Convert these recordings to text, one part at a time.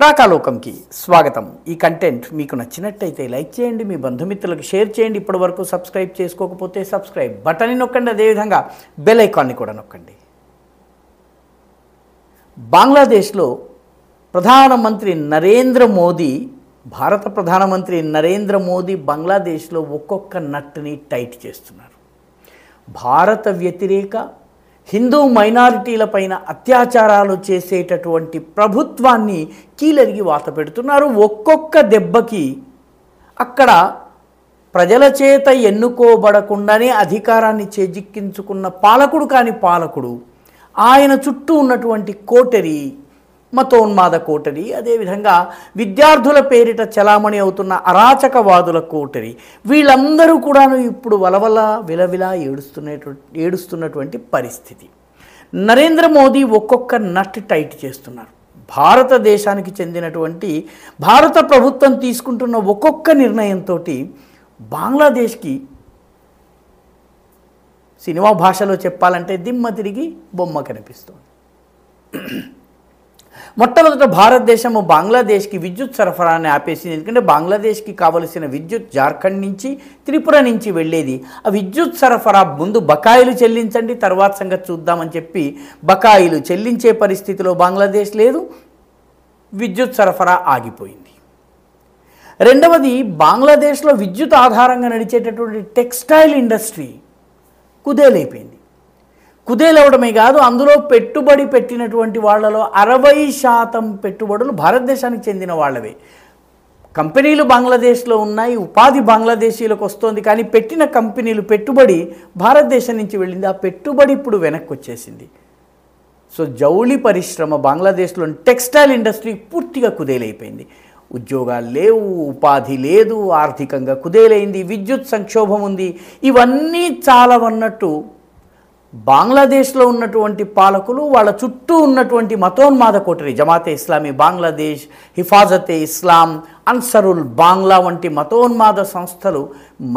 రాకాలోకంకి స్వాగతం. ఈ కంటెంట్ మీకు నచ్చినట్టయితే లైక్ చేయండి, మీ బంధుమిత్రులకు షేర్ చేయండి. ఇప్పటివరకు సబ్స్క్రైబ్ చేసుకోకపోతే సబ్స్క్రైబ్ బటన్ని నొక్కండి, అదేవిధంగా బెల్ ఐకాన్ని కూడా నొక్కండి. బంగ్లాదేశ్లో ప్రధానమంత్రి నరేంద్ర మోదీ, భారత ప్రధానమంత్రి నరేంద్ర మోదీ బంగ్లాదేశ్లో ఒక్కొక్క నట్టుని టైట్ చేస్తున్నారు. భారత వ్యతిరేక హిందూ మైనారిటీలపైన అత్యాచారాలు చేసేటటువంటి ప్రభుత్వాన్ని కీలరిగి వాత పెడుతున్నారు. ఒక్కొక్క దెబ్బకి అక్కడ ప్రజల చేత ఎన్నుకోబడకుండానే అధికారాన్ని చేజిక్కించుకున్న పాలకుడు కాని పాలకుడు, ఆయన చుట్టూ ఉన్నటువంటి కోటరీ, మతోన్మాద కోటరీ, అదేవిధంగా విద్యార్థుల పేరిట చలామణి అవుతున్న అరాచకవాదుల కోటరీ, వీళ్ళందరూ కూడాను ఇప్పుడు వలవల విలవిలా ఏడుస్తున్నటువంటి పరిస్థితి. నరేంద్ర మోదీ ఒక్కొక్క నట్ టైట్ చేస్తున్నారు. భారతదేశానికి చెందినటువంటి భారత ప్రభుత్వం తీసుకుంటున్న ఒక్కొక్క నిర్ణయంతో బంగ్లాదేశ్కి సినిమా భాషలో చెప్పాలంటే దిమ్మ తిరిగి బొమ్మ కనిపిస్తుంది. మొట్టమొదట భారతదేశము బంగ్లాదేశ్కి విద్యుత్ సరఫరాని ఆపేసింది. ఎందుకంటే బంగ్లాదేశ్కి కావలసిన విద్యుత్ జార్ఖండ్ నుంచి, త్రిపుర నుంచి వెళ్ళేది. ఆ విద్యుత్ సరఫరా ముందు బకాయిలు చెల్లించండి, తర్వాత సంగతి చూద్దామని చెప్పి బకాయిలు చెల్లించే పరిస్థితిలో బంగ్లాదేశ్ లేదు. విద్యుత్ సరఫరా ఆగిపోయింది. రెండవది, బంగ్లాదేశ్లో విద్యుత్ ఆధారంగా నడిచేటటువంటి టెక్స్టైల్ ఇండస్ట్రీ కుదేలైపోయింది. కుదేలవడమే కాదు, అందులో పెట్టుబడి పెట్టినటువంటి వాళ్ళలో 60% పెట్టుబడులు భారతదేశానికి చెందిన వాళ్ళవే. కంపెనీలు బంగ్లాదేశ్లో ఉన్నాయి, ఉపాధి బంగ్లాదేశీలకు వస్తుంది, కానీ పెట్టిన కంపెనీలు పెట్టుబడి భారతదేశం నుంచి వెళ్ళింది. ఆ పెట్టుబడి ఇప్పుడు వెనక్కి వచ్చేసింది. సో జౌళి పరిశ్రమ, బంగ్లాదేశ్లోని టెక్స్టైల్ ఇండస్ట్రీ పూర్తిగా కుదేలైపోయింది. ఉద్యోగాలు లేవు, ఉపాధి లేదు, ఆర్థికంగా కుదేలైంది, విద్యుత్ సంక్షోభం ఉంది. ఇవన్నీ చాలవన్నట్టు బంగ్లాదేశ్లో ఉన్నటువంటి పాలకులు వాళ్ళ చుట్టూ ఉన్నటువంటి మతోన్మాద కోటరీ, జమాతే ఇస్లామీ బంగ్లాదేశ్, హిఫాజతే ఇస్లాం, అన్సరుల్ బాంగ్లా వంటి మతోన్మాద సంస్థలు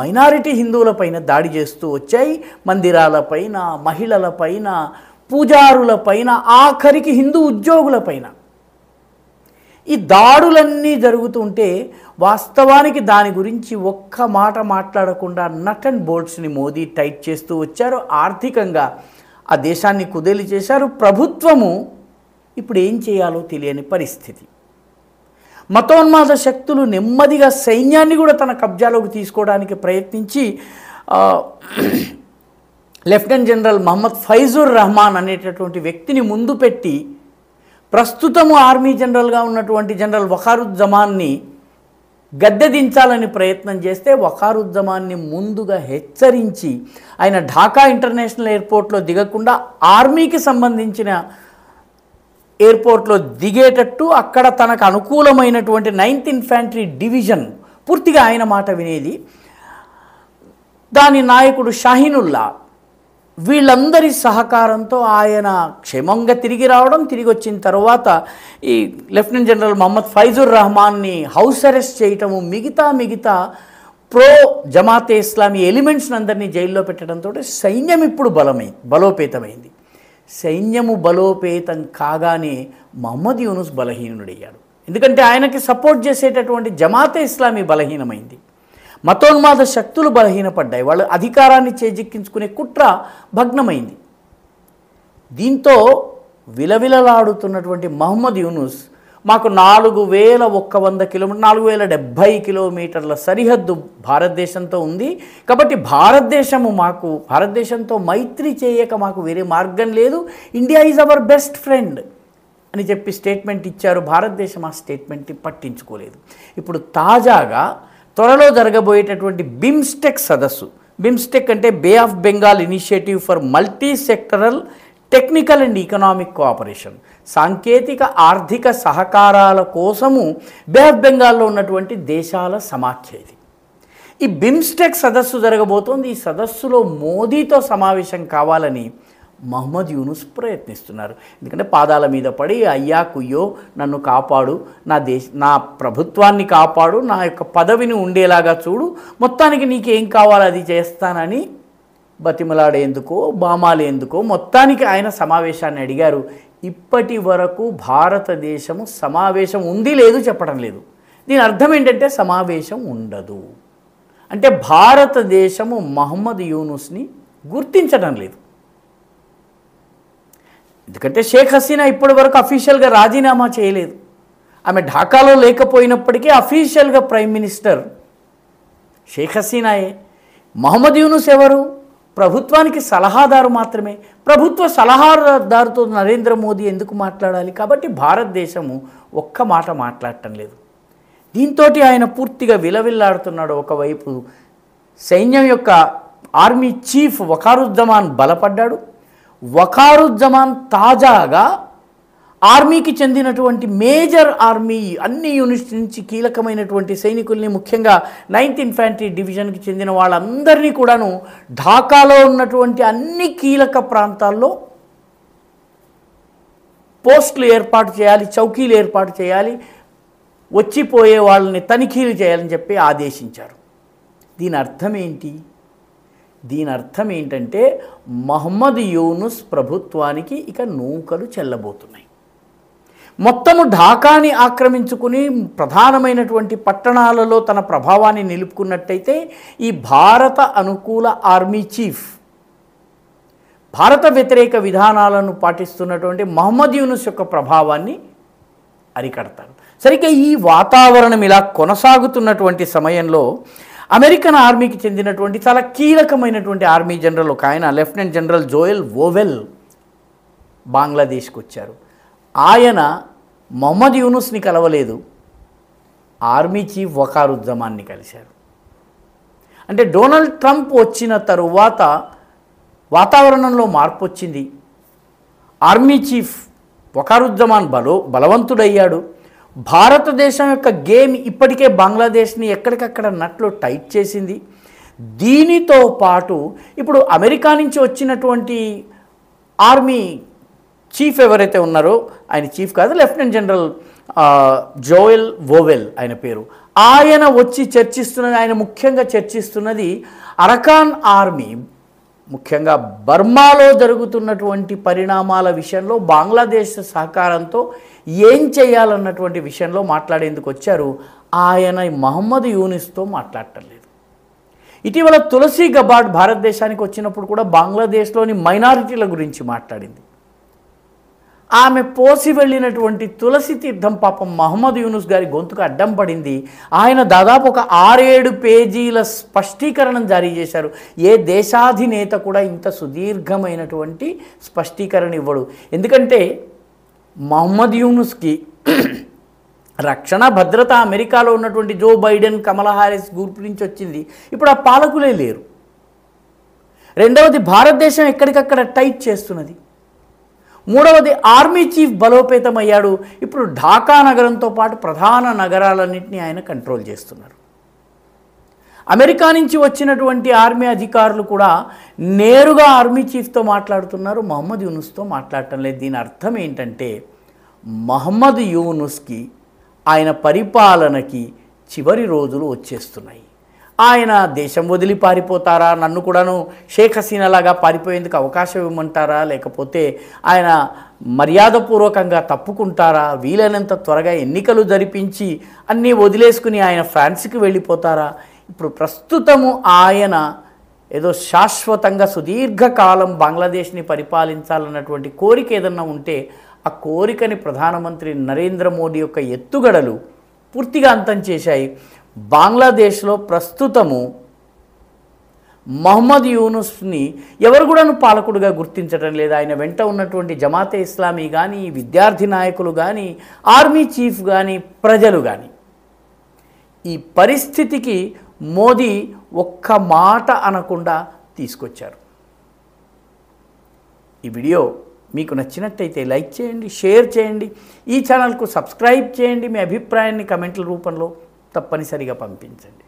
మైనారిటీ హిందువులపైన దాడి చేస్తూ వచ్చాయి. మందిరాలపైన, మహిళలపైన, పూజారులపైన, ఆఖరికి హిందూ ఉద్యోగులపైన. ఈ దాడులన్నీ జరుగుతుంటే వాస్తవానికి దాని గురించి ఒక్క మాట మాట్లాడకుండా నట్ అండ్ బోల్ట్స్ని మోదీ టైట్ చేస్తూ వచ్చారు. ఆర్థికంగా ఆ దేశాన్ని కుదేలు చేశారు. ప్రభుత్వము ఇప్పుడు ఏం చేయాలో తెలియని పరిస్థితి. మతోన్మాద శక్తులు నెమ్మదిగా సైన్యాన్ని కూడా తన కబ్జాలోకి తీసుకోవడానికి ప్రయత్నించి లెఫ్టినెంట్ జనరల్ మహమ్మద్ ఫైజుర్ రహమాన్ అనేటటువంటి వ్యక్తిని ముందు పెట్టి ప్రస్తుతము ఆర్మీ జనరల్గా ఉన్నటువంటి జనరల్ వఖారుజ్జమాన్ని గద్దె దించాలని ప్రయత్నం చేస్తే వఖారుజ్జమాన్ని ముందుగా హెచ్చరించి ఆయన ఢాకా ఇంటర్నేషనల్ ఎయిర్పోర్ట్లో దిగకుండా ఆర్మీకి సంబంధించిన ఎయిర్పోర్ట్లో దిగేటట్టు అక్కడ తనకు అనుకూలమైనటువంటి 9th ఇన్ఫాంట్రీ డివిజన్ పూర్తిగా ఆయన మాట వినేది. దాని నాయకుడు షాహీనుల్లా, వీళ్ళందరి సహకారంతో ఆయన క్షేమంగా తిరిగి రావడం, తిరిగి వచ్చిన తర్వాత ఈ లెఫ్టినెంట్ జనరల్ మహమ్మద్ ఫైజుర్ రహమాన్ని హౌస్ అరెస్ట్ చేయటము, మిగతా ప్రో జమాతే ఇస్లామీ ఎలిమెంట్స్ని అందరినీ జైల్లో పెట్టడంతో సైన్యం ఇప్పుడు బలోపేతమైంది. సైన్యము బలోపేతం కాగానే మహమ్మద్ యూనుస్ బలహీనుడయ్యాడు. ఎందుకంటే ఆయనకి సపోర్ట్ చేసేటటువంటి జమాతే ఇస్లామీ బలహీనమైంది. మతోన్మాద శక్తులు బలహీనపడ్డాయి. వాళ్ళు అధికారాన్ని చేజిక్కించుకునే కుట్ర భగ్నమైంది. దీంతో విలవిలలాడుతున్నటువంటి మహమ్మద్ యూనుస్, మాకు 4100 కిలోమీటర్ 4070 కిలోమీటర్ల సరిహద్దు భారతదేశంతో ఉంది, కాబట్టి భారతదేశంతో మైత్రి చేయక మాకు వేరే మార్గం లేదు, India is our best friend అని చెప్పి స్టేట్మెంట్ ఇచ్చారు. భారతదేశం ఆ స్టేట్మెంట్ని పట్టించుకోలేదు. ఇప్పుడు తాజాగా త్వరలో జరగబోయేటటువంటి బిమ్స్టెక్ సదస్సు, బిమ్స్టెక్ అంటే bay of Bengal initiative for multi sectoral technical and economic cooperation, సాంకేతిక ఆర్థిక సహకారాల కోసము బే ఆఫ్ బెంగాల్లో ఉన్నటువంటి దేశాల సమాఖ్య ఇది. ఈ బిమ్స్టెక్ సదస్సు జరగబోతోంది. ఈ సదస్సులో మోదీతో సమావేశం కావాలని మహమ్మద్ యూనుస్ ప్రయత్నిస్తున్నారు. ఎందుకంటే పాదాల మీద పడి, అయ్యా కుయ్యో నన్ను కాపాడు, నా ప్రభుత్వాన్ని కాపాడు, నా యొక్క పదవిని ఉండేలాగా చూడు, మొత్తానికి నీకేం కావాలో అది చేస్తానని బతిమలాడేందుకో బామాలేందుకో మొత్తానికి ఆయన సమావేశాన్ని అడిగారు. ఇప్పటి వరకు భారతదేశము సమావేశం ఉంది లేదు చెప్పడం లేదు. దీని అర్థం ఏంటంటే సమావేశం ఉండదు అంటే భారతదేశము మహమ్మద్ యూనుస్ని గుర్తించడం లేదు. ఎందుకంటే షేక్ హసీనా ఇప్పటి వరకు అఫీషియల్గా రాజీనామా చేయలేదు. ఆమె ఢాకాలో లేకపోయినప్పటికీ అఫీషియల్గా ప్రైమ్ మినిస్టర్ షేక్ హసీనాయే. మహమ్మద్ యూనుస్ ఎవరు? ప్రభుత్వానికి సలహాదారు మాత్రమే. ప్రభుత్వ సలహాదారుతో నరేంద్ర మోదీ ఎందుకు మాట్లాడాలి? కాబట్టి భారతదేశము ఒక్క మాట మాట్లాడటం లేదు. దీంతో ఆయన పూర్తిగా విలవిల్లాడుతున్నాడు. ఒకవైపు సైన్యం యొక్క ఆర్మీ చీఫ్ వకారుజ్జమాన్ బలపడ్డాడు. వకారుజ్జమాన్ తాజాగా ఆర్మీకి చెందినటువంటి మేజర్ ఆర్మీ అన్ని యూనిట్స్ నుంచి కీలకమైనటువంటి సైనికుల్ని, ముఖ్యంగా 9th ఇన్ఫాంట్రీ డివిజన్కి చెందిన వాళ్ళందరినీ కూడాను ఢాకాలో ఉన్నటువంటి అన్ని కీలక ప్రాంతాల్లో పోస్టులు ఏర్పాటు చేయాలి, చౌకీలు ఏర్పాటు చేయాలి, వచ్చిపోయే వాళ్ళని తనిఖీలు చేయాలని చెప్పి ఆదేశించారు. దీని అర్థం ఏంటి? దీని అర్థం ఏంటంటే మహమ్మద్ యూనుస్ ప్రభుత్వానికి ఇక నూకలు చెల్లబోతున్నాయి. మొత్తము ఢాకాని ఆక్రమించుకుని ప్రధానమైనటువంటి పట్టణాలలో తన ప్రభావాన్ని నిలుపుకున్నట్టయితే ఈ భారత అనుకూల ఆర్మీ చీఫ్, భారత వ్యతిరేక విధానాలను పాటిస్తున్నటువంటి మహమ్మద్ యూనుస్ యొక్క ప్రభావాన్ని అరికడతారు. సరిగ్గా ఈ వాతావరణం ఇలా కొనసాగుతున్నటువంటి సమయంలో అమెరికన్ ఆర్మీకి చెందినటువంటి చాలా కీలకమైనటువంటి ఆర్మీ జనరల్ ఒక ఆయన లెఫ్టినెంట్ జనరల్ జోయల్ వోవెల్ బంగ్లాదేశ్కి వచ్చారు. ఆయన మహమ్మద్ యూనుస్ని కలవలేదు, ఆర్మీ చీఫ్ వకారుజ్జమాన్ని కలిశారు. అంటే డొనాల్డ్ ట్రంప్ వచ్చిన తరువాత వాతావరణంలో మార్పు వచ్చింది. ఆర్మీ చీఫ్ వకారుజ్జమాన్ బలవంతుడయ్యాడు. భారతదేశం యొక్క గేమ్ ఇప్పటికే బంగ్లాదేశ్ని ఎక్కడికక్కడ నట్లు టైట్ చేసింది. దీనితో పాటు ఇప్పుడు అమెరికా నుంచి వచ్చినటువంటి ఆర్మీ చీఫ్ ఎవరైతే ఉన్నారో, ఆయన చీఫ్ కాదు, లెఫ్టినెంట్ జనరల్ జోయల్ వోవెల్ ఆయన పేరు, ఆయన వచ్చి చర్చిస్తున్నది, ఆయన ముఖ్యంగా చర్చిస్తున్నది అరకాన్ ఆర్మీ, ముఖ్యంగా బర్మాలో జరుగుతున్నటువంటి పరిణామాల విషయంలో బంగ్లాదేశ్ సహకారంతో ఏం చేయాలన్నటువంటి విషయంలో మాట్లాడేందుకు వచ్చారు. ఆయన మహమ్మద్ యూనుస్తో మాట్లాడటం లేదు. ఇటీవల తులసి గబార్డ్ భారతదేశానికి వచ్చినప్పుడు కూడా బంగ్లాదేశ్లోని మైనారిటీల గురించి మాట్లాడింది. ఆమె పోసి వెళ్ళినటువంటి తులసి తీర్థం పాపం మహమ్మద్ యూనుస్ గారి గొంతుకు అడ్డం పడింది. ఆయన దాదాపు ఒక 6-7 పేజీల స్పష్టీకరణం జారీ చేశారు. ఏ దేశాధినేత కూడా ఇంత సుదీర్ఘమైనటువంటి స్పష్టీకరణ ఇవ్వడు. ఎందుకంటే మహమ్మద్ యూనుస్కి రక్షణ భద్రత అమెరికాలో ఉన్నటువంటి జో బైడెన్, కమలా హారిస్ గ్రూప్ నుంచి వచ్చింది. ఇప్పుడు ఆ పాలకులే లేరు. రెండవది భారతదేశం ఎక్కడికక్కడ టైట్ చేస్తున్నది. మూడవది ఆర్మీ చీఫ్ బలోపేతం అయ్యాడు. ఇప్పుడు ఢాకా నగరంతో పాటు ప్రధాన నగరాలన్నింటినీ ఆయన కంట్రోల్ చేస్తున్నారు. అమెరికా నుంచి వచ్చినటువంటి ఆర్మీ అధికారులు కూడా నేరుగా ఆర్మీ చీఫ్తో మాట్లాడుతున్నారు, మహమ్మద్ యూనుస్తో మాట్లాడటం లేదు. దీని అర్థం ఏంటంటే మహమ్మద్ యూనుస్కి ఆయన పరిపాలనకి చివరి రోజులు వచ్చేస్తున్నాయి. ఆయన దేశం వదిలి పారిపోతారా, నన్ను కూడాను షేక్ హసీనాలాగా పారిపోయేందుకు అవకాశం ఇవ్వమంటారా, లేకపోతే ఆయన మర్యాదపూర్వకంగా తప్పుకుంటారా, వీలైనంత త్వరగా ఎన్నికలు జరిపించి అన్నీ వదిలేసుకుని ఆయన ఫ్రాన్స్కి వెళ్ళిపోతారా? ఇప్పుడు ప్రస్తుతము ఆయన ఏదో శాశ్వతంగా సుదీర్ఘకాలం బంగ్లాదేశ్ని పరిపాలించాలన్నటువంటి కోరిక ఏదన్నా ఉంటే ఆ కోరికని ప్రధానమంత్రి నరేంద్ర మోడీ యొక్క ఎత్తుగడలు పూర్తిగా అంతం చేశాయి. బంగ్లాదేశ్లో ప్రస్తుతము మహమ్మద్ యూనుస్ని ఎవరు కూడాను పాలకుడిగా గుర్తించడం లేదు. ఆయన వెంట ఉన్నటువంటి జమాతే ఇస్లామీ కానీ, విద్యార్థి నాయకులు కానీ, ఆర్మీ చీఫ్ కానీ, ప్రజలు కానీ. ఈ పరిస్థితికి మోదీ ఒక్క మాట అనకుండా తీసుకొచ్చారు. ఈ వీడియో మీకు నచ్చినట్టయితే లైక్ చేయండి, షేర్ చేయండి, ఈ ఛానల్కు సబ్స్క్రైబ్ చేయండి. మీ అభిప్రాయాన్ని కమెంట్ల రూపంలో తప్పనిసరిగా పంపించండి.